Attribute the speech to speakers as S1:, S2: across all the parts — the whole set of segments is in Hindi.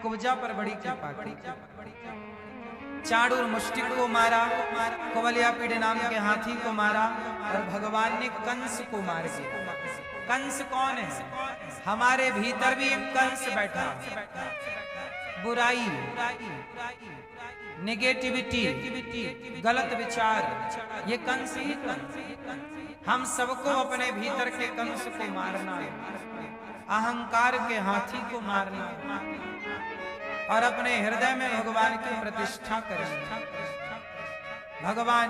S1: कुब्जा पर बड़ी कृपा की। चाणूर मुष्टिक को मारा, कुवलयापीड़ नाम के हाथी को मारा और भगवान ने कंस को मार दिया। कंस कौन है? हमारे भीतर भी एक कंस बैठा, बुराई, नेगेटिविटी, गलत विचार, ये कंस ही कंस। हम सबको अपने भीतर के कंस को मारना है, अहंकार के हाथी को मारना और अपने हृदय में भगवान की प्रतिष्ठा करें। भगवान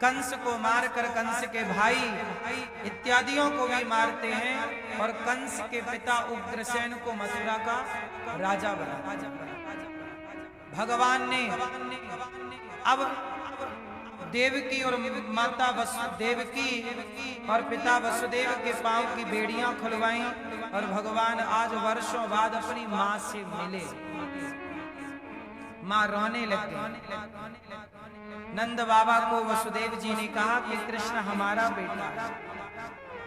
S1: कंस को मारकर कंस के भाई इत्यादियों को भी मारते हैं और कंस के पिता उग्रसेन को मथुरा का राजा बना। भगवान ने अब देवकी और माता देवकी और पिता वसुदेव के पांव की बेड़ियां खुलवाई और भगवान आज वर्षों बाद अपनी मां से मिले। मां रोने लग गई। नंद बाबा को वसुदेव जी ने कहा कि कृष्ण हमारा बेटा है।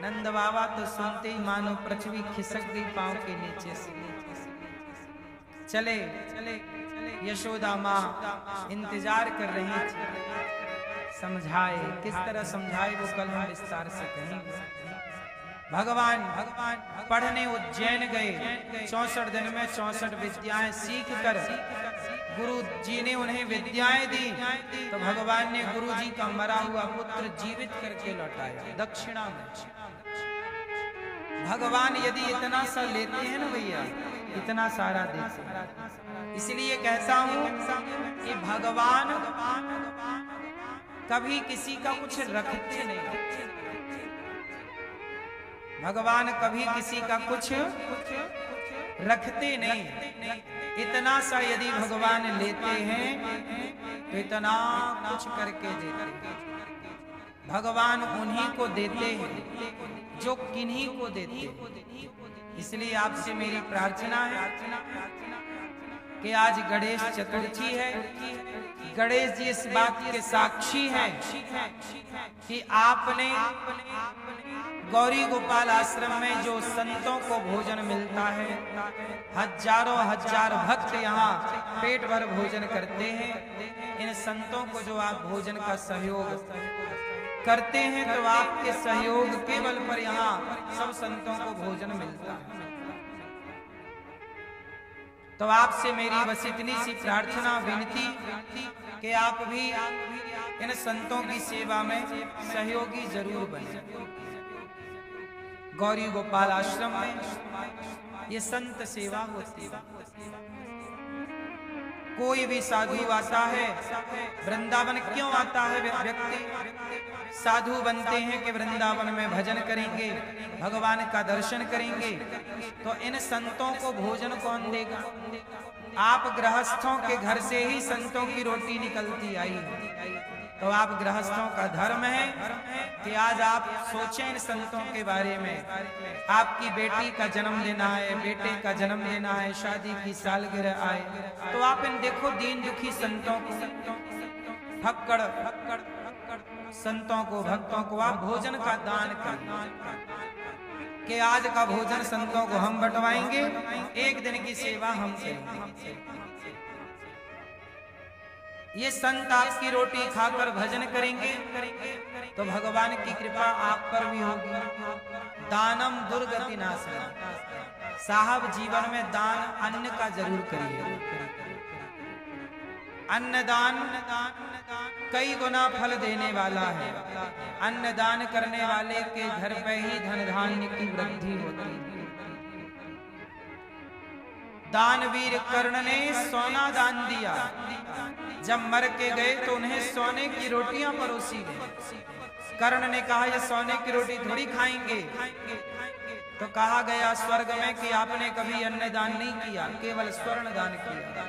S1: नंद बाबा तो सुनते ही मानो पृथ्वी खिसक गई पांव के नीचे से। चले यशोदा मां इंतजार कर रही थी, समझाए। किस तरह समझाए वो कल हम विस्तार से कहेंगे। भगवान पढ़ने उज्जैन गए। 64 दिन में 64 विद्याएं सीख कर गुरु जी ने उन्हें विद्याएं दी तो भगवान ने गुरु जी का मरा हुआ पुत्र जीवित करके लौटाया दक्षिणा में। भगवान यदि इतना सा लेते हैं ना भैया, इतना सारा देते हैं। इसलिए कहता हूं कि भगवान कभी किसी का कुछ रखते नहीं। भगवान कभी किसी का कुछ रखते नहीं। इतना सा यदि भगवान लेते हैं तो इतना कुछ करके देते हैं। भगवान उन्हीं को देते हैं जो किन्हीं को देते हैं। इसलिए आपसे मेरी प्रार्थना है कि आज गणेश चतुर्थी है। गणेश जी इस बात के साक्षी हैं कि आपने गौरी गोपाल आश्रम में जो संतों को भोजन मिलता है, हजारों हजार भक्त यहाँ पेट भर भोजन करते हैं। इन संतों को जो आप भोजन का सहयोग करते हैं तो आपके सहयोग के बल पर यहाँ सब संतों को भोजन मिलता है। तो आपसे मेरी बस इतनी सी प्रार्थना विनती कि आप भी इन संतों की सेवा में सहयोगी जरूर बने। गौरी गोपाल आश्रम में ये संत सेवा होती है। कोई भी साधु आता है, वृंदावन क्यों आता है व्यक्ति? साधु बनते हैं कि वृंदावन में भजन करेंगे, भगवान का दर्शन करेंगे। तो इन संतों को भोजन कौन देगा? आप गृहस्थों के घर से ही संतों की रोटी निकलती आई। तो आप गृहस्थों का धर्म है कि आज आप सोचें इन संतों के बारे में। आपकी बेटी का जन्मदिन आए, बेटे का जन्मदिन आए, शादी की सालगिरह आए तो आप इन देखो दीन दुखी संतों को, फक्कड़ संतों को, भक्तों को आप भोजन का दान करें कि आज का भोजन संतों को हम बंटवाएंगे, एक दिन की सेवा हम करेंगे। ये संत आपकी रोटी खाकर भजन करेंगे तो भगवान की कृपा आप पर भी होगी। दानम दुर्गति नाशनम। साहब जीवन में दान अन्न का जरूर करिए। अन्नदान कई गुना फल देने वाला है। अन्नदान करने वाले के घर पे ही धन धान्य की वृद्धि होती है। दानवीर कर्ण ने सोना दान दिया। जब मर के गए तो उन्हें सोने की रोटियां परोसी गई। कर्ण ने कहा ये सोने की रोटी थोड़ी खाएंगे। तो कहा गया स्वर्ग में कि आपने कभी अन्न दान नहीं किया, केवल स्वर्ण दान किया।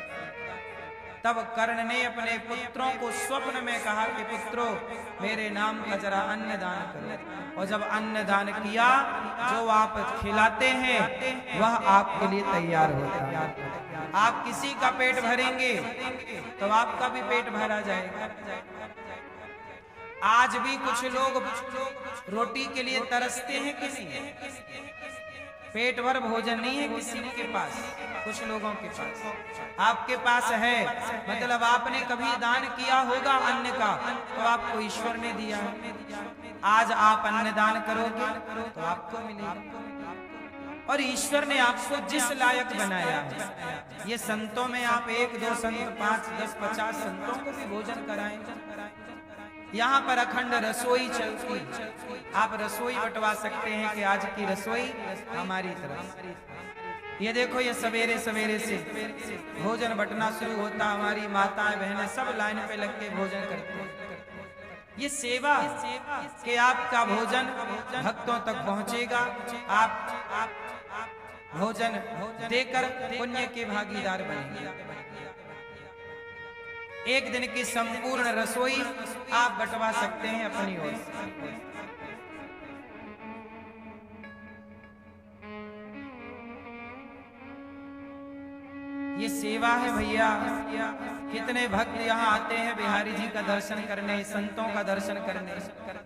S1: तब कर्ण ने अपने पुत्रों को स्वप्न में कहा कि पुत्रों मेरे नाम का जरा अन्न दान करो। और जब अन्न दान किया, जो आप खिलाते हैं वह आपके लिए तैयार होता है। आप किसी का पेट भरेंगे तो आपका भी पेट भरा जाएगा। आज भी कुछ लोग रोटी के लिए तरसते हैं कि नहीं? पेट भर भोजन नहीं है किसी के पास, कुछ लोगों के पास। आपके पास है, मतलब आपने कभी दान किया होगा अन्न का, तो आपको ईश्वर ने दिया है। आज आप अन्न दान करोगे तो आपको मिलेगा। और ईश्वर ने आपको जिस लायक बनाया है, ये संतों में आप 1-2 संत, 5, 10, 50 संतों को भी भोजन कराएं। यहाँ पर अखंड रसोई चलती, आप रसोई बंटवा सकते हैं कि आज की रसोई हमारी तरफ। ये देखो, ये सवेरे सवेरे से भोजन बंटना शुरू होता, हमारी माताएं बहनें सब लाइन पे लग के भोजन करते हैं। ये सेवा कि आपका भोजन भक्तों तक पहुंचेगा, आप भोजन देकर पुण्य के भागीदार बनेंगे। एक दिन की संपूर्ण रसोई आप बंटवा सकते हैं अपनी ओर से। ये सेवा है भैया। कितने भक्त यहाँ आते हैं बिहारी जी का दर्शन करने, संतों का दर्शन करने।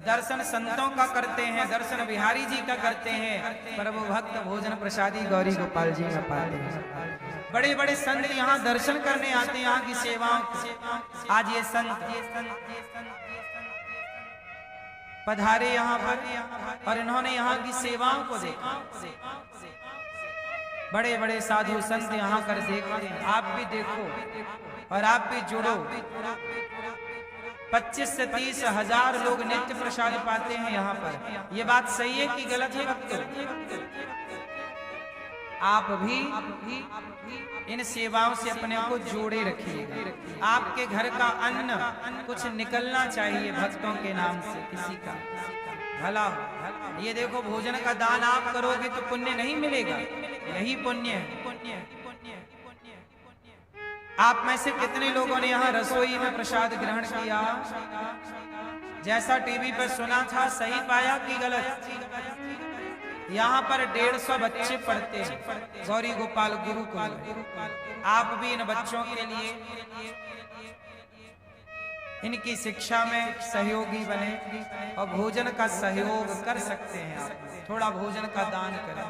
S1: दर्शन संतों का करते हैं, दर्शन बिहारी जी का करते हैं, पर वो भक्त भोजन प्रसादी गौरी गोपाल जी का पाते हैं। बड़े बड़े संत यहाँ दर्शन करने आते हैं, यहाँ की सेवाओं को। आज ये संत पधारे यहाँ पर और इन्होंने यहाँ की सेवाओं को देखा। बड़े बड़े साधु संत यहाँ कर देखते हैं, आप भी देखो और आप भी जुड़ो। 25 से 30 हजार लोग नित्य प्रसाद पाते हैं यहाँ पर। ये बात सही है कि गलत है भक्तों? आप भी इन सेवाओं से अपने को जोड़े रखिएगा। आपके घर का अन्न कुछ निकलना चाहिए भक्तों के नाम से, किसी का भला हो। ये देखो, भोजन का दान आप करोगे तो पुण्य नहीं मिलेगा, यही पुण्य है। आप में से कितने लोगों ने यहाँ रसोई में प्रसाद ग्रहण किया? जैसा टीवी पर सुना था, सही पाया कि गलत? यहाँ पर 150 बच्चे पढ़ते हैं गौरी गोपाल गुरुकुल। आप भी इन बच्चों के लिए इनकी शिक्षा में सहयोगी बने और भोजन का सहयोग कर सकते हैं। आप थोड़ा भोजन का दान करें।